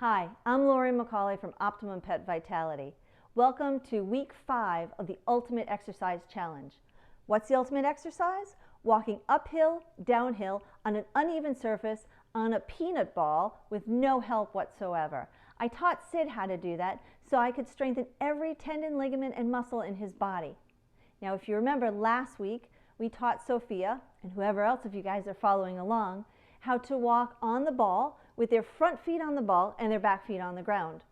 Hi, I'm Laurie McCauley from Optimum Pet Vitality. Welcome to week 5 of the Ultimate Exercise Challenge. What's the ultimate exercise? Walking uphill, downhill, on an uneven surface, on a peanut ball with no help whatsoever. I taught Sid how to do that so I could strengthen every tendon, ligament, and muscle in his body. Now, if you remember last week, we taught Sofia, and whoever else of you guys are following along, how to walk on the ball with their front feet on the ball and their back feet on the ground,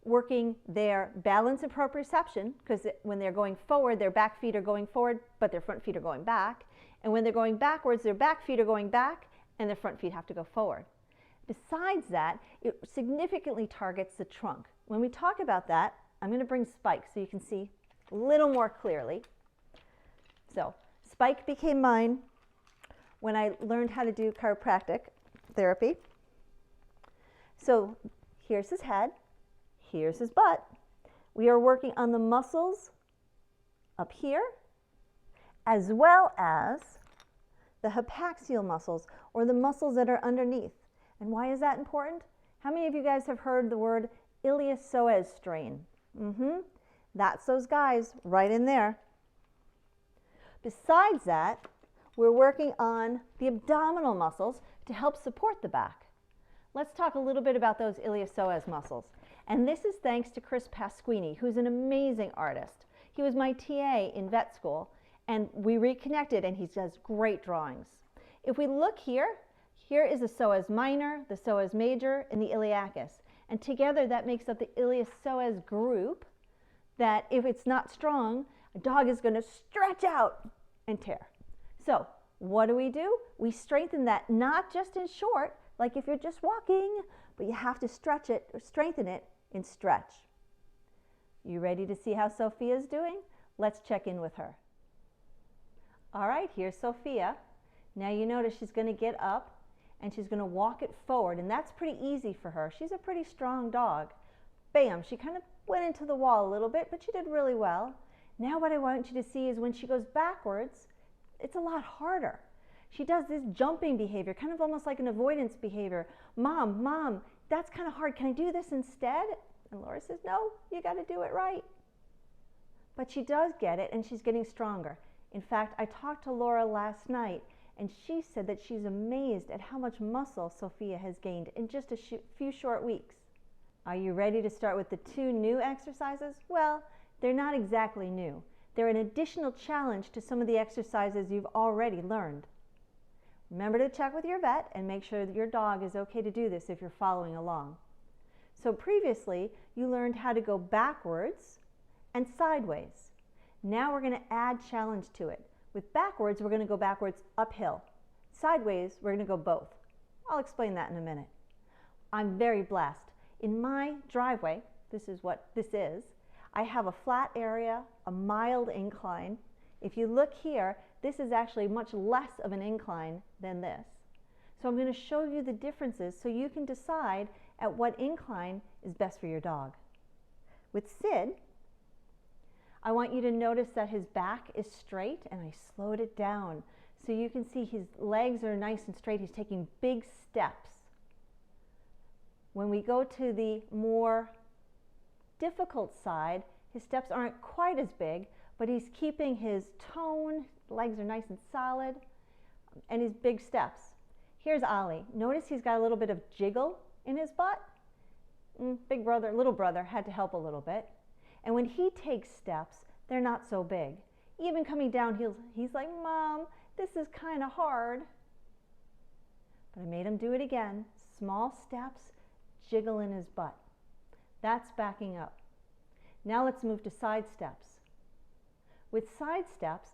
working their balance and proprioception, because when they're going forward, their back feet are going forward, but their front feet are going back. And when they're going backwards, their back feet are going back and their front feet have to go forward. Besides that, it significantly targets the trunk. When we talk about that, I'm going to bring Spike so you can see a little more clearly. So Spike became mine when I learned how to do chiropractic therapy. So here's his head, here's his butt. We are working on the muscles up here, as well as the hypaxial muscles, or the muscles that are underneath. And why is that important? How many of you guys have heard the word iliopsoas strain? That's those guys right in there. Besides that, we're working on the abdominal muscles to help support the back. Let's talk a little bit about those iliopsoas muscles. And this is thanks to Chris Pasquini, who's an amazing artist. He was my TA in vet school, and we reconnected, and he does great drawings. If we look here, here is the psoas minor, the psoas major, and the iliacus. And together that makes up the iliopsoas group that if it's not strong, a dog is going to stretch out and tear. So what do? We strengthen that, not just in short, like if you're just walking, but you have to stretch it or strengthen it in stretch. You ready to see how Sofia's doing? Let's check in with her. All right, here's Sofia. Now you notice she's going to get up and she's going to walk it forward, and that's pretty easy for her. She's a pretty strong dog. Bam, she kind of went into the wall a little bit, but she did really well. Now what I want you to see is when she goes backwards, it's a lot harder. She does this jumping behavior, kind of almost like an avoidance behavior. Mom, that's kind of hard. Can I do this instead? And Laura says, no, you got to do it right. But she does get it, and she's getting stronger. In fact, I talked to Laura last night, and she said that she's amazed at how much muscle Sofia has gained in just a few short weeks. Are you ready to start with the 2 new exercises? Well, they're not exactly new. They're an additional challenge to some of the exercises you've already learned. Remember to check with your vet and make sure that your dog is okay to do this if you're following along. So previously, you learned how to go backwards and sideways. Now we're going to add challenge to it. With backwards, we're going to go backwards uphill. Sideways, we're going to go both. I'll explain that in a minute. I'm very blessed. In my driveway, this is what this is, I have a flat area, a mild incline. If you look here, this is actually much less of an incline than this. So I'm going to show you the differences so you can decide at what incline is best for your dog. With Sid, I want you to notice that his back is straight, and I slowed it down. So you can see his legs are nice and straight. He's taking big steps. When we go to the more difficult side, his steps aren't quite as big, but he's keeping his tone, legs are nice and solid, and his big steps. Here's Ollie. Notice he's got a little bit of jiggle in his butt. Big brother, little brother had to help a little bit. And when he takes steps, they're not so big. Even coming down, he's like, Mom, this is kind of hard. But I made him do it again. Small steps, jiggle in his butt. That's backing up. Now let's move to side steps. With side steps,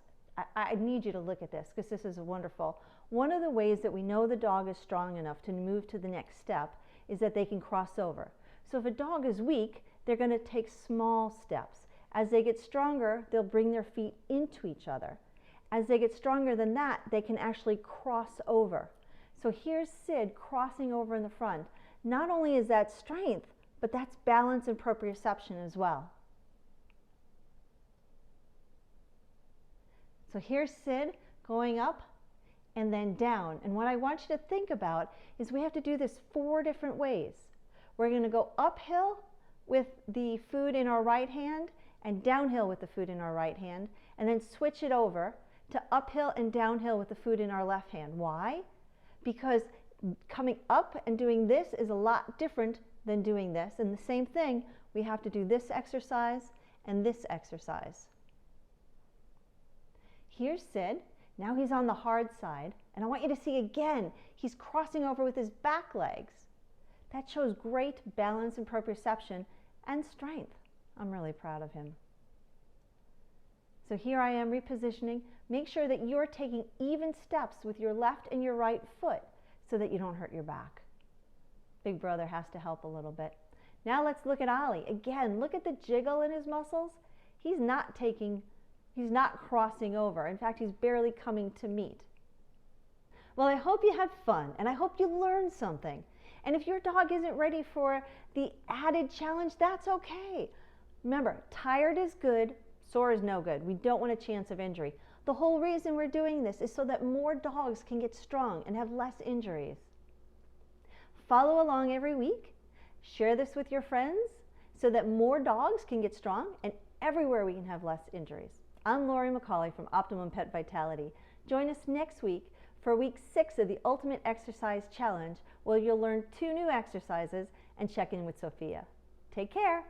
I need you to look at this because this is wonderful. One of the ways that we know the dog is strong enough to move to the next step is that they can cross over. So if a dog is weak, they're going to take small steps. As they get stronger, they'll bring their feet into each other. As they get stronger than that, they can actually cross over. So here's Sid crossing over in the front. Not only is that strength, but that's balance and proprioception as well. So here's Sid going up and then down. And what I want you to think about is we have to do this 4 different ways. We're going to go uphill with the food in our right hand and downhill with the food in our right hand, and then switch it over to uphill and downhill with the food in our left hand. Why? Because coming up and doing this is a lot different than doing this. And the same thing, we have to do this exercise and this exercise. Here's Sid. Now he's on the hard side, and I want you to see again, he's crossing over with his back legs. That shows great balance and proprioception and strength. I'm really proud of him. So here I am repositioning. Make sure that you're taking even steps with your left and your right foot so that you don't hurt your back. Big brother has to help a little bit. Now let's look at Ollie. Again, look at the jiggle in his muscles. He's not crossing over. In fact, he's barely coming to meet. Well, I hope you had fun, and I hope you learned something. And if your dog isn't ready for the added challenge, that's okay. Remember, tired is good, sore is no good. We don't want a chance of injury. The whole reason we're doing this is so that more dogs can get strong and have less injuries. Follow along every week. Share this with your friends so that more dogs can get strong and everywhere we can have less injuries. I'm Laurie McCauley from Optimum Pet Vitality. Join us next week for week 6 of the Ultimate Exercise Challenge, where you'll learn 2 new exercises and check in with Sofia. Take care.